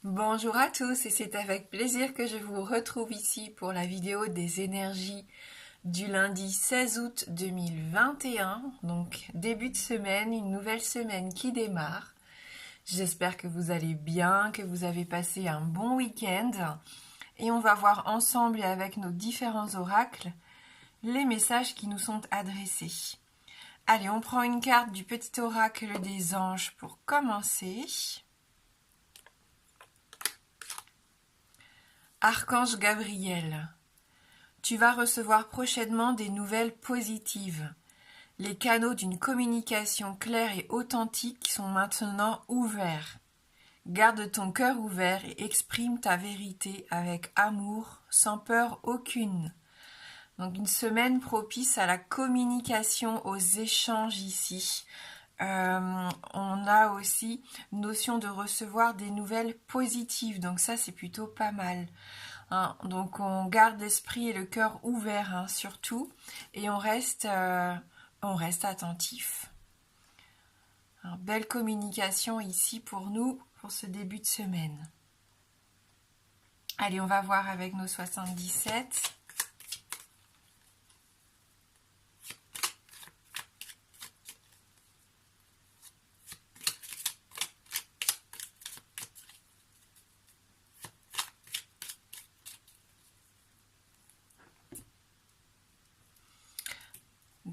Bonjour à tous et c'est avec plaisir que je vous retrouve ici pour la vidéo des énergies du lundi 16 août 2021, donc début de semaine, une nouvelle semaine qui démarre. J'espère que vous allez bien, que vous avez passé un bon week-end et on va voir ensemble et avec nos différents oracles les messages qui nous sont adressés. Allez, on prend une carte du petit oracle des anges pour commencer. Archange Gabriel, tu vas recevoir prochainement des nouvelles positives. Les canaux d'une communication claire et authentique sont maintenant ouverts. Garde ton cœur ouvert et exprime ta vérité avec amour, sans peur aucune. Donc une semaine propice à la communication, aux échanges ici. On a aussi notion de recevoir des nouvelles positives, donc ça c'est plutôt pas mal. Donc on garde l'esprit et le cœur ouverts surtout, et on reste attentif. Belle communication ici pour nous, pour ce début de semaine. Allez, on va voir avec nos 77.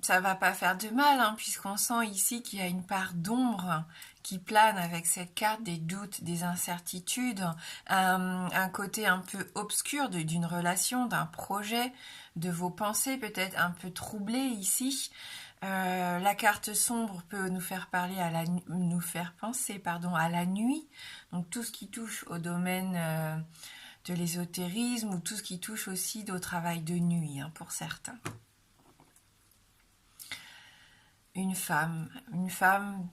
Ça va pas faire de mal, puisqu'on sent ici qu'il y a une part d'ombre qui plane avec cette carte, des doutes, des incertitudes, un côté un peu obscur d'une relation, d'un projet, de vos pensées peut-être un peu troublées ici. La carte sombre peut nous faire penser à la nuit, donc tout ce qui touche au domaine de l'ésotérisme ou tout ce qui touche aussi au travail de nuit pour certains. Une femme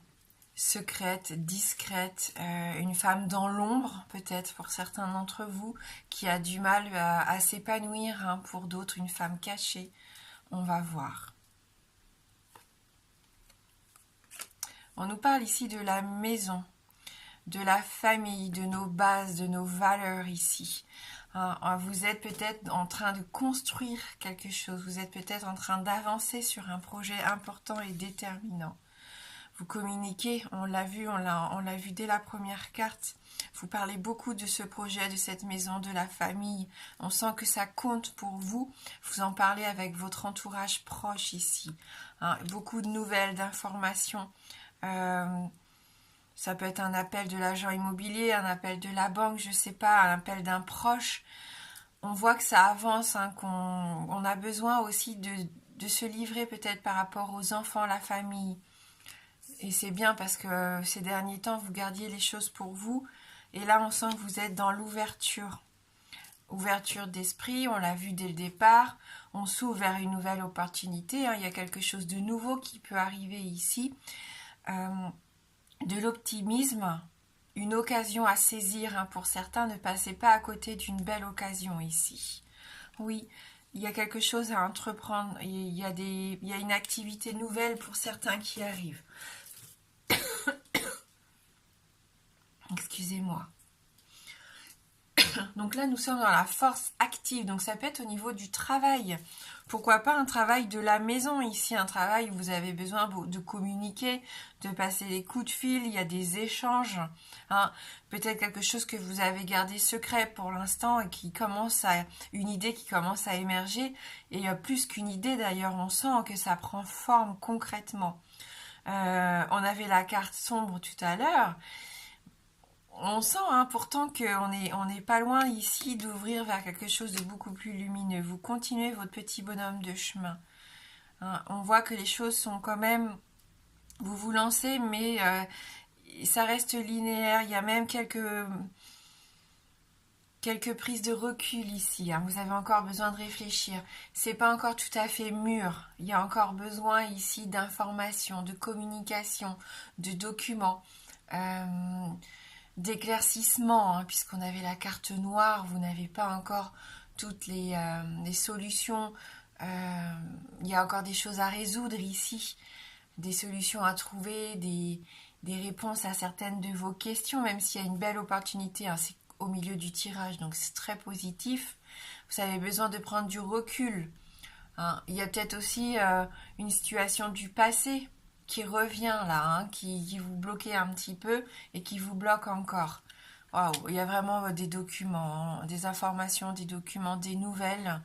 secrète, discrète, une femme dans l'ombre peut-être pour certains d'entre vous, qui a du mal à s'épanouir, pour d'autres une femme cachée. On va voir. On nous parle ici de la maison, de la famille, de nos bases, de nos valeurs ici. Vous êtes peut-être en train de construire quelque chose, vous êtes peut-être en train d'avancer sur un projet important et déterminant. Vous communiquez, on l'a vu dès la première carte. Vous parlez beaucoup de ce projet, de cette maison, de la famille. On sent que ça compte pour vous. Vous en parlez avec votre entourage proche ici. Beaucoup de nouvelles, d'informations. Ça peut être un appel de l'agent immobilier, un appel de la banque, je sais pas, un appel d'un proche. On voit que ça avance, qu'on a besoin aussi de se livrer peut-être par rapport aux enfants, la famille. Et c'est bien parce que ces derniers temps, vous gardiez les choses pour vous. Et là, on sent que vous êtes dans l'ouverture. Ouverture d'esprit, on l'a vu dès le départ. On s'ouvre vers une nouvelle opportunité. Il y a quelque chose de nouveau qui peut arriver ici. De l'optimisme, une occasion à saisir pour certains. Ne passez pas à côté d'une belle occasion ici. Oui, il y a quelque chose à entreprendre. Il y a une activité nouvelle pour certains qui arrivent. Excusez-moi. Donc là, nous sommes dans la force active. Donc ça peut être au niveau du travail. Pourquoi pas un travail de la maison ici, un travail où vous avez besoin de communiquer, de passer des coups de fil, il y a des échanges. Peut-être quelque chose que vous avez gardé secret pour l'instant et une idée qui commence à émerger. Et plus qu'une idée d'ailleurs, on sent que ça prend forme concrètement. On avait la carte sombre tout à l'heure. On sent pourtant qu'on n'est pas loin ici d'ouvrir vers quelque chose de beaucoup plus lumineux. Vous continuez votre petit bonhomme de chemin. On voit que les choses sont quand même... Vous vous lancez, mais ça reste linéaire. Il y a même quelques prises de recul ici. Vous avez encore besoin de réfléchir. C'est pas encore tout à fait mûr. Il y a encore besoin ici d'informations, de communication, de documents. D'éclaircissement, puisqu'on avait la carte noire, vous n'avez pas encore toutes les solutions, il y a encore des choses à résoudre ici, des solutions à trouver, des réponses à certaines de vos questions, même s'il y a une belle opportunité, c'est au milieu du tirage, donc c'est très positif. Vous avez besoin de prendre du recul. Hein. Il y a peut-être aussi une situation du passé qui revient là, hein, qui vous bloquait un petit peu et qui vous bloque encore. Waouh, il y a vraiment des documents, hein, des informations, des documents, des nouvelles.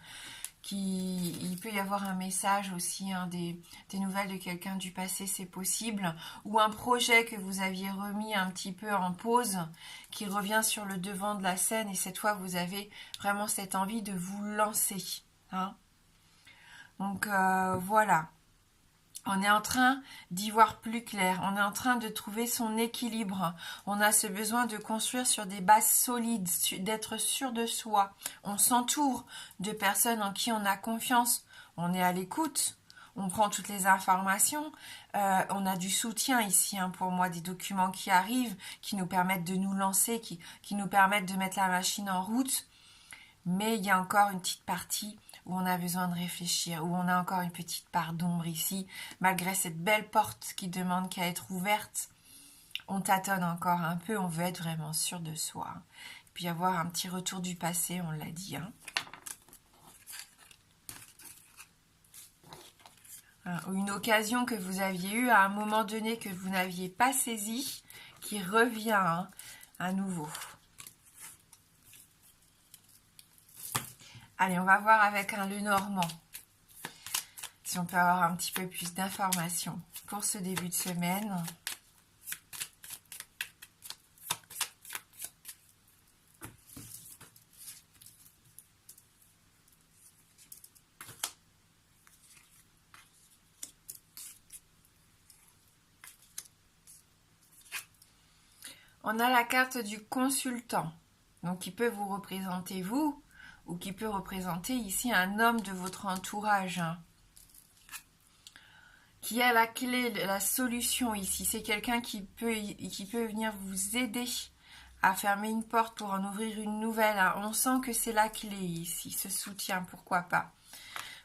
Il peut y avoir un message aussi, hein, des nouvelles de quelqu'un du passé, c'est possible, ou un projet que vous aviez remis un petit peu en pause, qui revient sur le devant de la scène, et cette fois vous avez vraiment cette envie de vous lancer. Hein. Donc voilà. On est en train d'y voir plus clair, on est en train de trouver son équilibre, on a ce besoin de construire sur des bases solides, d'être sûr de soi, on s'entoure de personnes en qui on a confiance, on est à l'écoute, on prend toutes les informations, on a du soutien ici, hein, pour moi, des documents qui arrivent, qui nous permettent de nous lancer, qui nous permettent de mettre la machine en route, mais il y a encore une petite partie où on a besoin de réfléchir, où on a encore une petite part d'ombre ici, malgré cette belle porte qui demande qu'à être ouverte, on tâtonne encore un peu, on veut être vraiment sûr de soi. Et puis avoir un petit retour du passé, on l'a dit. Hein. Une occasion que vous aviez eue à un moment donné que vous n'aviez pas saisi, qui revient, hein, à nouveau. Allez, on va voir avec un Lenormand, si on peut avoir un petit peu plus d'informations pour ce début de semaine. On a la carte du consultant, donc qui peut vous représenter vous, ou qui peut représenter ici un homme de votre entourage, hein, qui a la clé, la solution ici. C'est quelqu'un qui peut venir vous aider à fermer une porte pour en ouvrir une nouvelle. Hein. On sent que c'est la clé ici, ce soutien, pourquoi pas.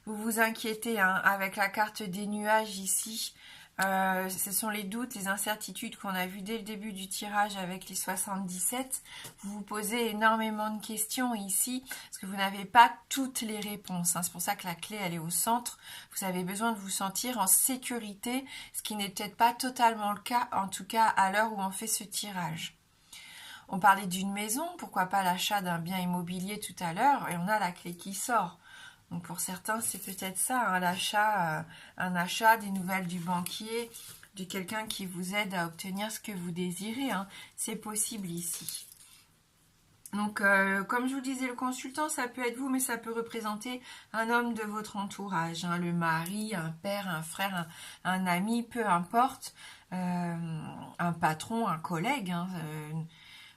Vous vous inquiétez, hein, avec la carte des nuages ici. Ce sont les doutes, les incertitudes qu'on a vues dès le début du tirage avec les 77. Vous vous posez énormément de questions ici, parce que vous n'avez pas toutes les réponses. Hein. C'est pour ça que la clé, elle est au centre. Vous avez besoin de vous sentir en sécurité, ce qui n'est peut-être pas totalement le cas, en tout cas à l'heure où on fait ce tirage. On parlait d'une maison, pourquoi pas l'achat d'un bien immobilier tout à l'heure, et on a la clé qui sort. Donc pour certains, c'est peut-être ça, hein, l'achat, un achat, des nouvelles du banquier, de quelqu'un qui vous aide à obtenir ce que vous désirez. Hein. C'est possible ici. Donc, comme je vous disais, le consultant, ça peut être vous, mais ça peut représenter un homme de votre entourage, hein, le mari, un père, un frère, un ami, peu importe, un patron, un collègue. Hein,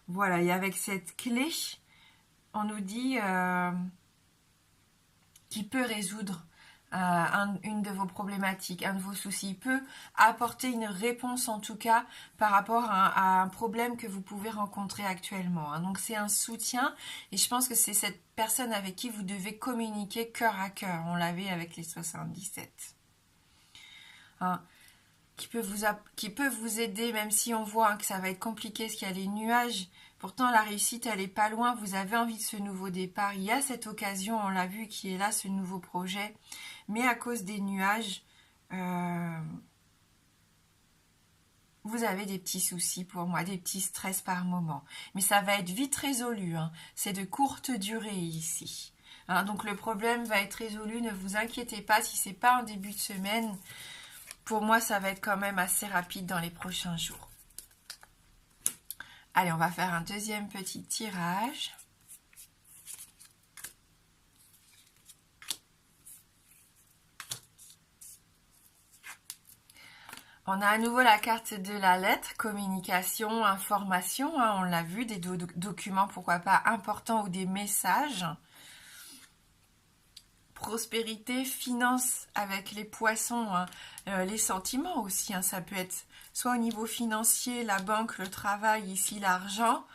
voilà, et avec cette clé, on nous dit... qui peut résoudre une de vos problématiques, un de vos soucis. Il peut apporter une réponse, en tout cas, par rapport à un problème que vous pouvez rencontrer actuellement. Hein. Donc, c'est un soutien, et je pense que c'est cette personne avec qui vous devez communiquer cœur à cœur. On l'avait avec les 77. Hein. Qui peut vous aider, même si on voit, hein, que ça va être compliqué, parce qu'il y a les nuages. Pourtant, la réussite, elle est pas loin. Vous avez envie de ce nouveau départ. Il y a cette occasion, on l'a vu, qui est là, ce nouveau projet. Mais à cause des nuages, vous avez des petits soucis pour moi, des petits stress par moment. Mais ça va être vite résolu. Hein. C'est de courte durée ici. Hein, donc le problème va être résolu. Ne vous inquiétez pas si c'est pas en début de semaine. Pour moi, ça va être quand même assez rapide dans les prochains jours. Allez, on va faire un deuxième petit tirage. On a à nouveau la carte de la lettre, communication, information. Hein, on l'a vu, des documents, pourquoi pas, importants ou des messages. Prospérité, finance avec les poissons, hein, les sentiments aussi. Hein, ça peut être soit au niveau financier, la banque, le travail, ici l'argent,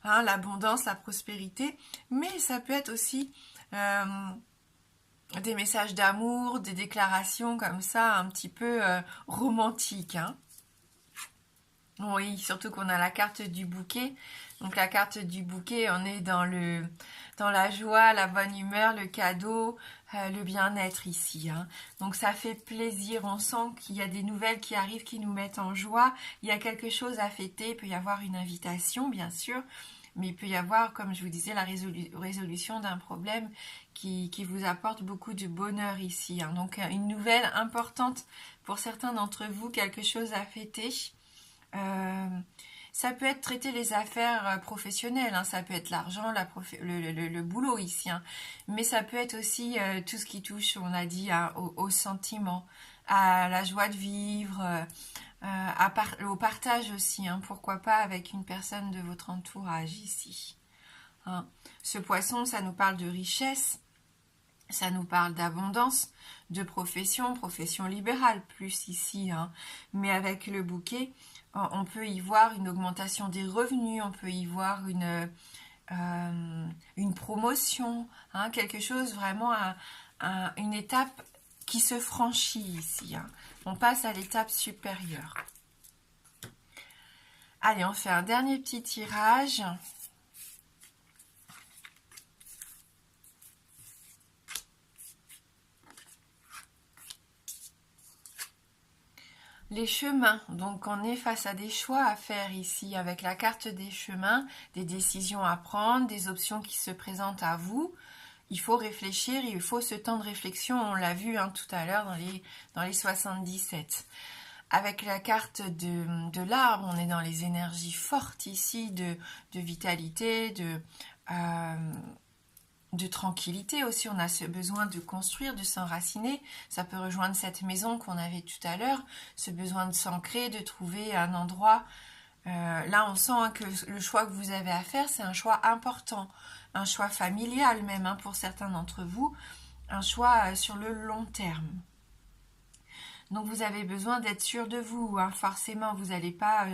hein, l'abondance, la prospérité. Mais ça peut être aussi des messages d'amour, des déclarations comme ça, un petit peu romantiques. Hein. Oui, surtout qu'on a la carte du bouquet. Donc la carte du bouquet, on est dans la joie, la bonne humeur, le cadeau, le bien-être ici. Hein. Donc ça fait plaisir, on sent qu'il y a des nouvelles qui arrivent, qui nous mettent en joie. Il y a quelque chose à fêter, il peut y avoir une invitation bien sûr, mais il peut y avoir, comme je vous disais, la résolution d'un problème qui vous apporte beaucoup de bonheur ici. Hein. Donc une nouvelle importante pour certains d'entre vous, quelque chose à fêter. Ça peut être traiter les affaires professionnelles, hein, ça peut être l'argent, le boulot ici, hein, mais ça peut être aussi tout ce qui touche, on a dit, hein, au sentiment, à la joie de vivre, au partage aussi, hein, pourquoi pas avec une personne de votre entourage ici. Hein. Ce poisson, ça nous parle de richesse, ça nous parle d'abondance, de profession libérale plus ici, hein, mais avec le bouquet, on peut y voir une augmentation des revenus, on peut y voir une promotion, hein, quelque chose vraiment, une étape qui se franchit ici. Hein. On passe à l'étape supérieure. Allez, on fait un dernier petit tirage. Les chemins, donc on est face à des choix à faire ici avec la carte des chemins, des décisions à prendre, des options qui se présentent à vous. Il faut réfléchir, il faut ce temps de réflexion, on l'a vu hein, tout à l'heure dans les 77. Avec la carte de l'arbre, on est dans les énergies fortes ici, de vitalité, de tranquillité aussi, on a ce besoin de construire, de s'enraciner, ça peut rejoindre cette maison qu'on avait tout à l'heure, ce besoin de s'ancrer, de trouver un endroit. Là on sent hein, que le choix que vous avez à faire, c'est un choix important, un choix familial même hein, pour certains d'entre vous, un choix sur le long terme. Donc vous avez besoin d'être sûr de vous, hein, forcément vous n'allez pas...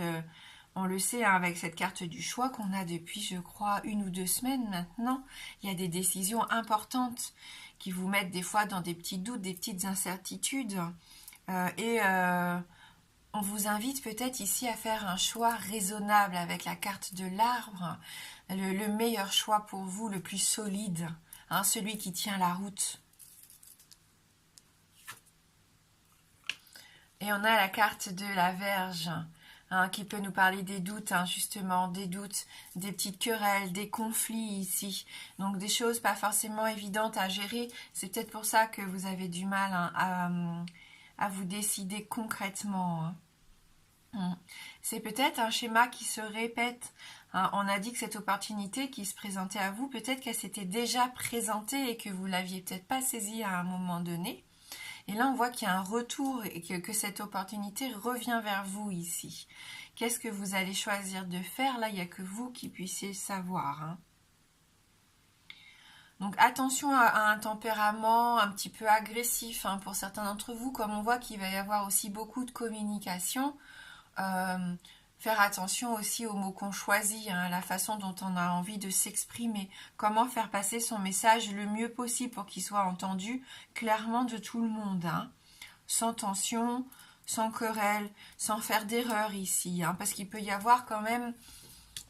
on le sait hein, avec cette carte du choix qu'on a depuis, je crois, 1 ou 2 semaines maintenant. Il y a des décisions importantes qui vous mettent des fois dans des petits doutes, des petites incertitudes. On vous invite peut-être ici à faire un choix raisonnable avec la carte de l'arbre. Le meilleur choix pour vous, le plus solide, hein, celui qui tient la route. Et on a la carte de la Vierge. Hein, qui peut nous parler des doutes, hein, justement, des doutes, des petites querelles, des conflits ici. Donc des choses pas forcément évidentes à gérer. C'est peut-être pour ça que vous avez du mal hein, à vous décider concrètement. Hein. C'est peut-être un schéma qui se répète. Hein. On a dit que cette opportunité qui se présentait à vous, peut-être qu'elle s'était déjà présentée et que vous l'aviez peut-être pas saisie à un moment donné. Et là, on voit qu'il y a un retour et que cette opportunité revient vers vous ici. Qu'est-ce que vous allez choisir de faire? Là, il n'y a que vous qui puissiez savoir. Hein. Donc, attention à un tempérament un petit peu agressif hein, pour certains d'entre vous. Comme on voit qu'il va y avoir aussi beaucoup de communication. Faire attention aussi aux mots qu'on choisit, hein, à la façon dont on a envie de s'exprimer. Comment faire passer son message le mieux possible pour qu'il soit entendu clairement de tout le monde. Hein, sans tension, sans querelle, sans faire d'erreur ici. Hein, parce qu'il peut y avoir quand même,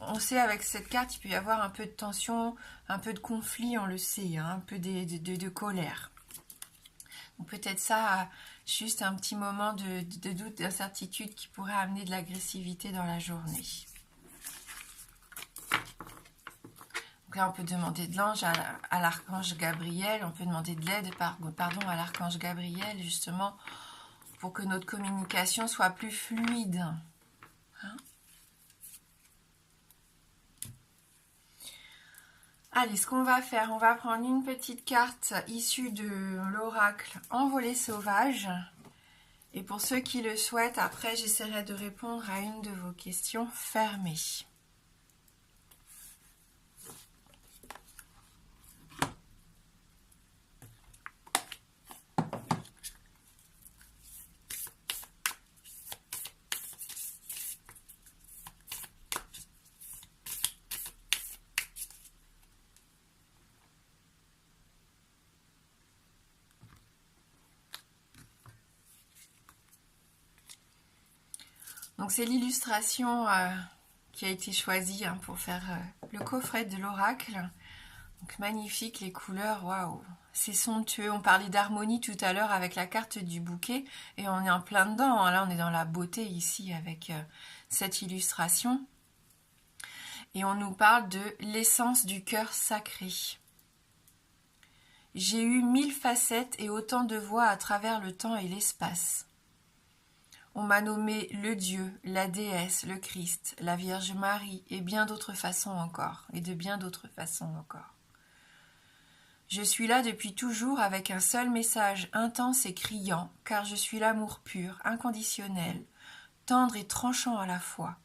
on sait avec cette carte, il peut y avoir un peu de tension, un peu de conflit, on le sait, hein, un peu de colère. Donc peut-être ça... juste un petit moment de doute, d'incertitude qui pourrait amener de l'agressivité dans la journée. Donc là, on peut demander de l'ange à l'archange Gabriel, on peut demander de l'aide à l'archange Gabriel, justement, pour que notre communication soit plus fluide. Hein? Allez, ce qu'on va faire, on va prendre une petite carte issue de l'oracle Envolée sauvage. Et pour ceux qui le souhaitent, après, j'essaierai de répondre à une de vos questions fermées. Donc c'est l'illustration qui a été choisi hein, pour faire le coffret de l'oracle. Donc magnifique, les couleurs, waouh, c'est somptueux. On parlait d'harmonie tout à l'heure avec la carte du bouquet et on est en plein dedans. Hein. Là, on est dans la beauté ici avec cette illustration. Et on nous parle de l'essence du cœur sacré. J'ai eu 1000 facettes et autant de voix à travers le temps et l'espace. On m'a nommé le Dieu, la déesse, le Christ, la Vierge Marie et bien d'autres façons encore, et de bien d'autres façons encore. Je suis là depuis toujours avec un seul message intense et criant, car je suis l'amour pur, inconditionnel, tendre et tranchant à la fois.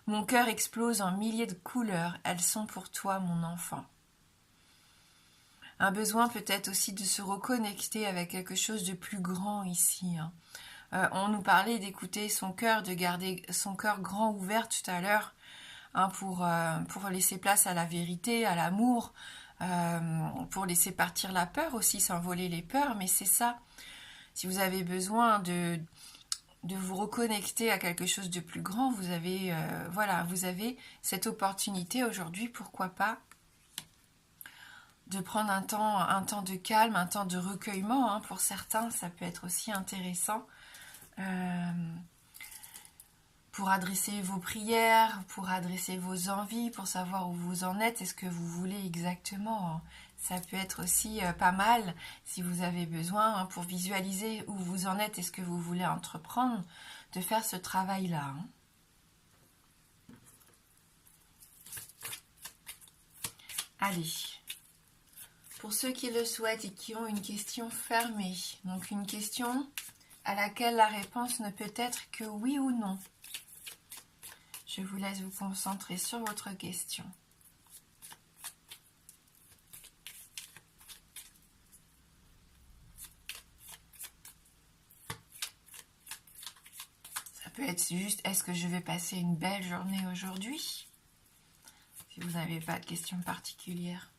Mon cœur explose en milliers de couleurs, elles sont pour toi, mon enfant. Un besoin peut-être aussi de se reconnecter avec quelque chose de plus grand ici. Hein. On nous parlait d'écouter son cœur, de garder son cœur grand ouvert tout à l'heure hein, pour laisser place à la vérité, à l'amour, pour laisser partir la peur aussi, s'envoler les peurs. Mais c'est ça, si vous avez besoin de vous reconnecter à quelque chose de plus grand, vous avez, vous avez cette opportunité aujourd'hui, pourquoi pas, de prendre un temps de calme, un temps de recueillement. Hein, pour certains, ça peut être aussi intéressant. Pour adresser vos prières, pour adresser vos envies, pour savoir où vous en êtes, est-ce que vous voulez exactement. Ça peut être aussi pas mal si vous avez besoin hein, pour visualiser où vous en êtes, est-ce que vous voulez entreprendre, de faire ce travail-là. Hein. Allez, pour ceux qui le souhaitent et qui ont une question fermée, donc une question à laquelle la réponse ne peut être que oui ou non. Je vous laisse vous concentrer sur votre question. Ça peut être juste, est-ce que je vais passer une belle journée aujourd'hui? Si vous n'avez pas de question particulière.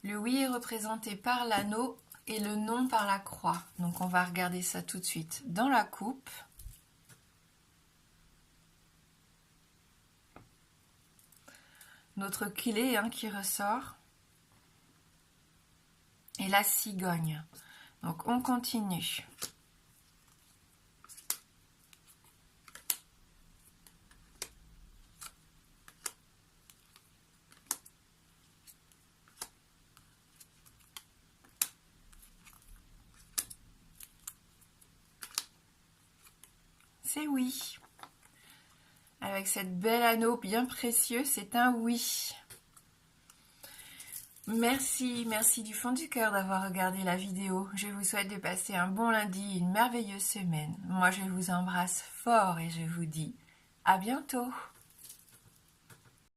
Le oui est représenté par l'anneau et le non par la croix. Donc on va regarder ça tout de suite dans la coupe. Notre clé hein, qui ressort. Et la cigogne. Donc on continue. C'est oui. Avec cette belle anneau bien précieux, c'est un oui. Merci du fond du cœur d'avoir regardé la vidéo. Je vous souhaite de passer un bon lundi, une merveilleuse semaine. Moi, je vous embrasse fort et je vous dis à bientôt.